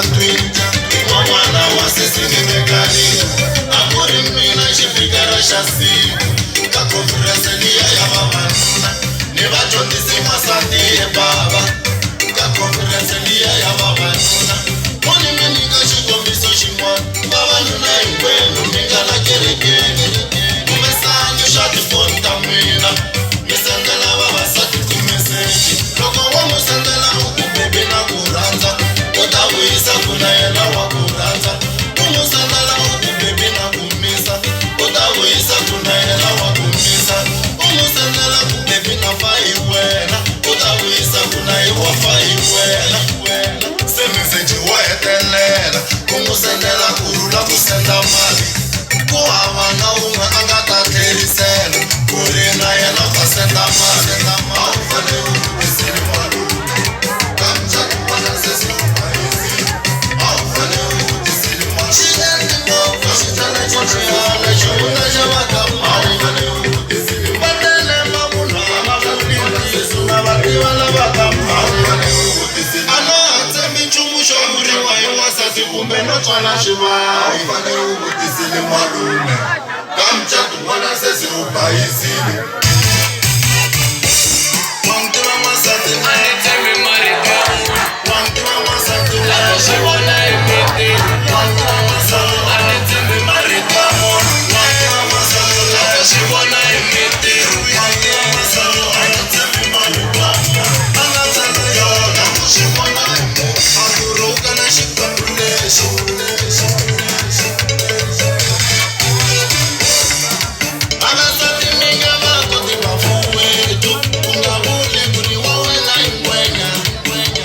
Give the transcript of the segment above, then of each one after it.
endyangwini n'wana wa sesi ni vekani a ku ri mina xifika xa siku ka conference liya ya vavanuna ni vadyondzisi n'wansati baba ka conference liya ya vavanuna moni mi nyika xikombiso xin'wana vavanuna hinkwenu mi nga la kerekeni kumesanyu xa tifoni ta n'wina mi sendela vavasati timeseji loko wo mu sendela u ku bebi na ku rhandza u ta vuyisa ku na yena wa ku rhandza u mu sendela u ku bebi na ku misa u ta vuyisa ku na yena wa ku misa u mu sendela ku bebi na fa hi wena u ta vuyisa ku na hi wa fa hi wena se meseji wo hetelela ku mu sendela ku rhula ku senda mali ku hava na un'we a nga ta tlherisela ku ri na yena va senda mali a wu fane u vutisile malume kamja ku vona sesi u bayisile a wu fane u vutisile malume xileni ngopfu xitala xo xiyala xo hunda xa vakama a wu fane u vutisile va tele mavunwa va vutisisi na vativa lavakama a wu fane u vutisile a no ha tshembi nchumu xo vuriwa hi n'wansati kumbe no tswala xivava a wu fane u vutisile malume kamja ku vona sesi u bayisile wantiva n'wansati a ni tshembi marikamu wantiva n'wansati loko xi vona hi mitini wantiva n'wansati a ni tshembi marikamu wantiva n'wansati loko xi vona hi mitini wantiva n'wansati a ni tshembi marikamu a nga tsala yona ku xi vona hi munhu a kuruka na xikwembu lexi vavasati mi nga va koti va fuwetu ku nga vuli ku ri wa wela hi ngwenya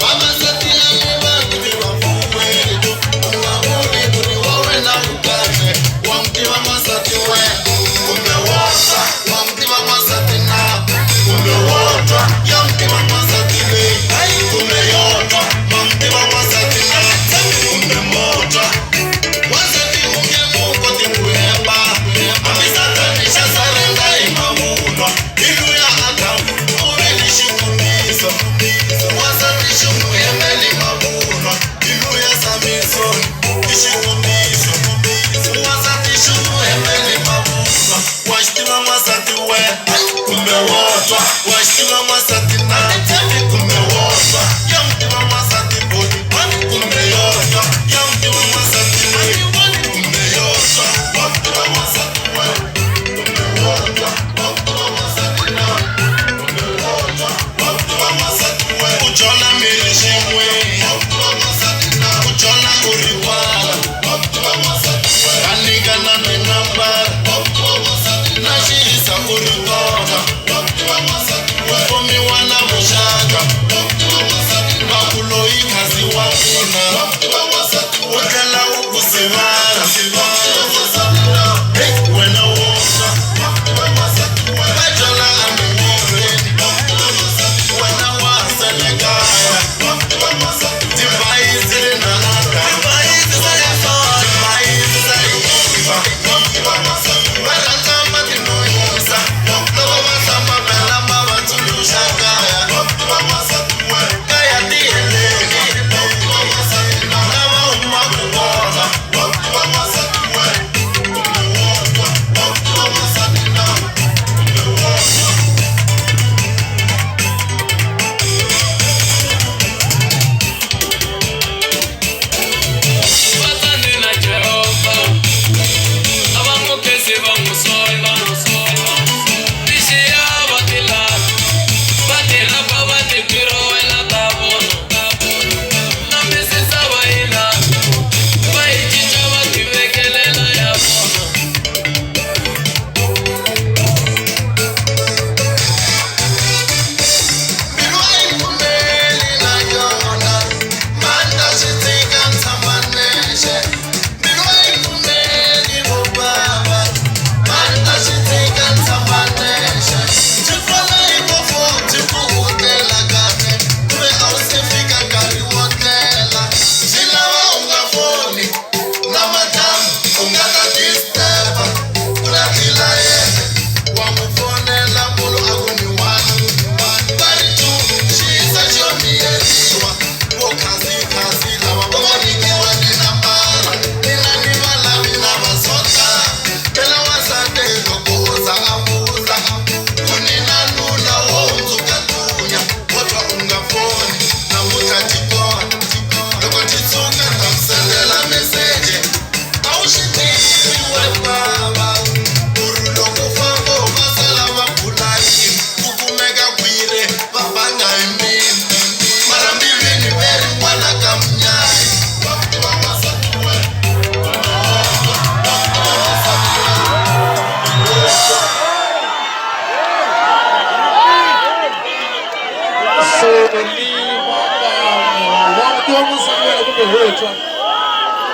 vavasati a mi va koti va fuwetu ku nga vuli ku ri wa wela hi kahle wa n'wi tiva n'wansati wena kumbe wotwa wa n'wi tiva n'wansati na kumbe wotwa ya n'wi tiva n'wansati leyi kumbe yotwa ma n'wi tiva n'wansati na kumbe motwa wansati u nge mu koti ku hemba hambi satani xa sarenga hi mavunwa hi luya adamu u ve ni xikombiso wansati xi n'wi hembeli mavunwa hi luya samisoni i xikombiso wansati xi n'wi hembeli mavunwa wa xi tiva n'wansati wena kumbe wotwa wa xi tiva n'wansati na kumbe wotwa ya n'wi tiva n'wansati bodi kumbe yotwa ya n'wi tiva n'wansati leyi kumbe yotwa wa n'wi tiva n'wansati wena kumbe wotwa wa n'wi tiva n'wansati na kumbe wotwa wa n'wi tiva n'wansati wena ku jola miri xin'we wa n'wi tiva n'wansati na ku jola ku rivala wa n'wi tiva n'wansati wena ka nyikana tinambara wa n'wi tiva n'wansati na xiyisa ku ri kona wa n'wi tiva n'wansati wena ku khomiwa na vuxaka wa n'wi tiva n'wansati na ku loyi kasi wa mina wa n'wi tiva n'wansati wo tlela u ku sivala wena wotwa wa n'wi tiva n'wansati wena va jola amimireni wa n'wi tiva n'wansati wena wa selekaya wa n'wi tiva n'wansati tibayisi ri na aka tibayisi sa yiva wa n'wi tiva n'wansati va rhandza matinoyisa loko va hlamba melama va tsundzuxa kaya wa n'wi tiva n'wansati wena kaya ti heleni wa n'wi tiva n'wansati na lava humaka kona wa n'wi tiva n'wansati wena kumbe wotwa wa n'wi tiva n'wansati na kumbe wotwa Vatani na Jehova a va n'wi khensi va n'wi sola vixiya va ti lava va ti rhamba va ti tirha